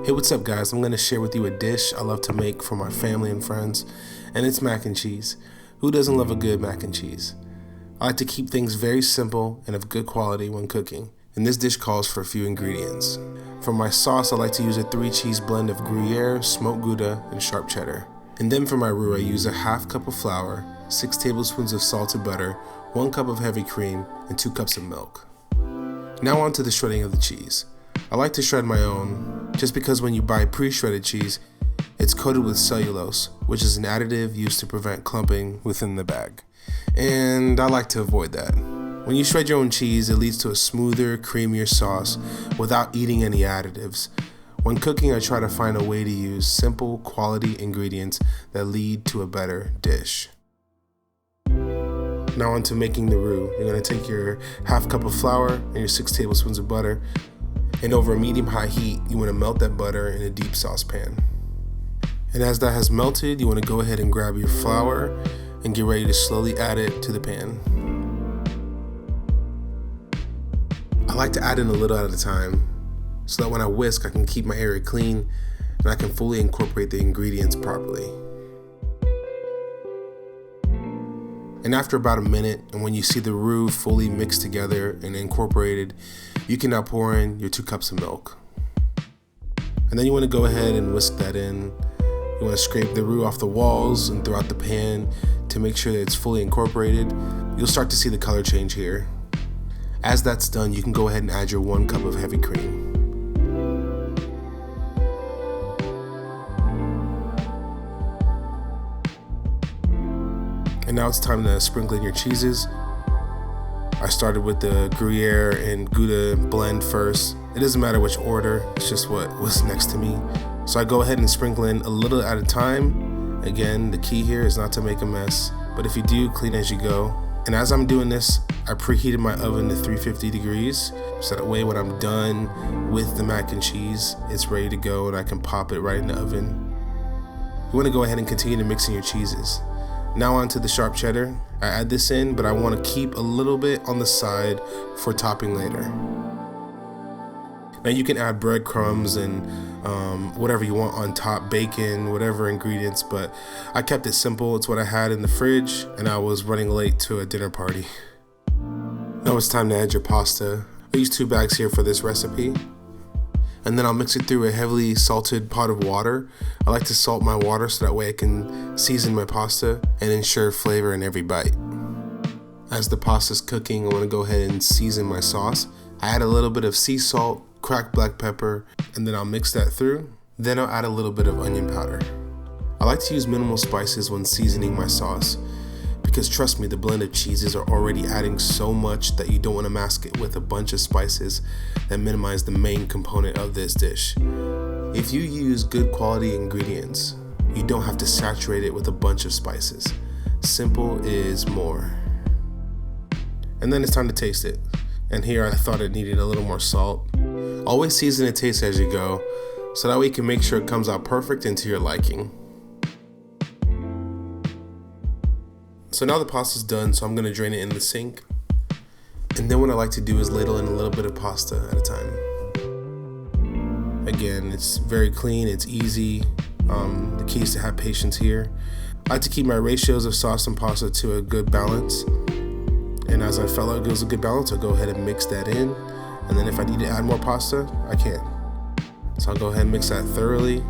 Hey, what's up guys? I'm going to share with you a dish I love to make for my family and friends, and it's mac and cheese. Who doesn't love a good mac and cheese? I like to keep things very simple and of good quality when cooking, and this dish calls for a few ingredients. For my sauce, I like to use a 3-cheese blend of gruyère, smoked gouda, and sharp cheddar. And then for my roux, I use a half cup of flour, 6 tablespoons of salted butter, 1 cup of heavy cream, and 2 cups of milk. Now on to the shredding of the cheese. I like to shred my own, just because when you buy pre-shredded cheese, it's coated with cellulose, which is an additive used to prevent clumping within the bag. And I like to avoid that. When you shred your own cheese, it leads to a smoother, creamier sauce without eating any additives. When cooking, I try to find a way to use simple, quality ingredients that lead to a better dish. Now on to making the roux. You're going to take your half cup of flour and your 6 tablespoons of butter, and over a medium-high heat, you want to melt that butter in a deep saucepan. And as that has melted, you want to go ahead and grab your flour and get ready to slowly add it to the pan. I like to add in a little at a time, so that when I whisk, I can keep my area clean and I can fully incorporate the ingredients properly. And after about a minute, and when you see the roux fully mixed together and incorporated, you can now pour in your 2 cups of milk. And then you want to go ahead and whisk that in. You want to scrape the roux off the walls and throughout the pan to make sure that it's fully incorporated. You'll start to see the color change here. As that's done, you can go ahead and add your 1 cup of heavy cream. And now it's time to sprinkle in your cheeses. I started with the gruyère and gouda blend first. It doesn't matter which order, it's just what was next to me. So I go ahead and sprinkle in a little at a time. Again, the key here is not to make a mess, but if you do, clean as you go. And as I'm doing this, I preheated my oven to 350 degrees, so that way when I'm done with the mac and cheese, it's ready to go and I can pop it right in the oven. You want to go ahead and continue to mix in your cheeses. Now onto the sharp cheddar. I add this in, but I want to keep a little bit on the side for topping later. Now you can add breadcrumbs and whatever you want on top, bacon, whatever ingredients, but I kept it simple. It's what I had in the fridge, and I was running late to a dinner party. Now it's time to add your pasta. I use 2 bags here for this recipe. And then I'll mix it through a heavily salted pot of water. I like to salt my water so that way I can season my pasta and ensure flavor in every bite. As the pasta's cooking, I want to go ahead and season my sauce. I add a little bit of sea salt, cracked black pepper, and then I'll mix that through. Then I'll add a little bit of onion powder. I like to use minimal spices when seasoning my sauce, because trust me, the blend of cheeses are already adding so much that you don't want to mask it with a bunch of spices that minimize the main component of this dish. If you use good quality ingredients, you don't have to saturate it with a bunch of spices. Simple is more. And then it's time to taste it. And here I thought it needed a little more salt. Always season and taste as you go, so that way you can make sure it comes out perfect and to your liking. So now the pasta's done, so I'm going to drain it in the sink. And then what I like to do is ladle in a little bit of pasta at a time. Again, it's very clean, it's easy. The key is to have patience here. I like to keep my ratios of sauce and pasta to a good balance. And as I felt like it was a good balance, I'll go ahead and mix that in. And then if I need to add more pasta, I can. So I'll go ahead and mix that thoroughly.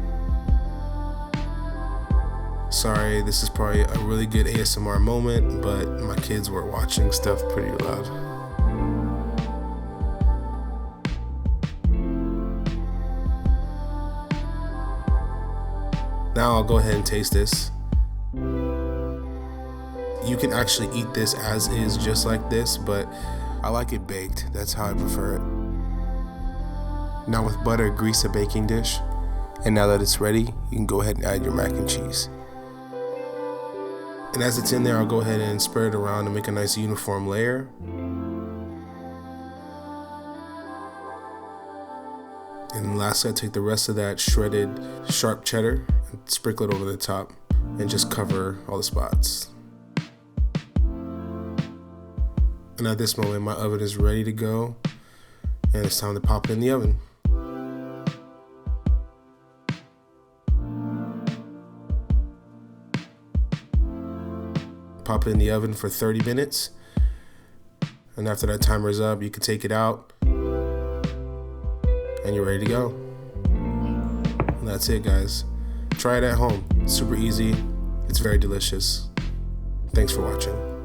Sorry, this is probably a really good ASMR moment, but my kids were watching stuff pretty loud. Now I'll go ahead and taste this. You can actually eat this as is, just like this, but I like it baked. That's how I prefer it. Now with butter, grease a baking dish. And now that it's ready, you can go ahead and add your mac and cheese. And as it's in there, I'll go ahead and spread it around to make a nice uniform layer. And lastly, I take the rest of that shredded sharp cheddar and sprinkle it over the top and just cover all the spots. And at this moment, my oven is ready to go, and it's time to pop it in the oven. pop it in the oven for 30 minutes. And after that timer's up, you can take it out and you're ready to go. And that's it, guys. Try it at home. It's super easy. It's very delicious. Thanks for watching.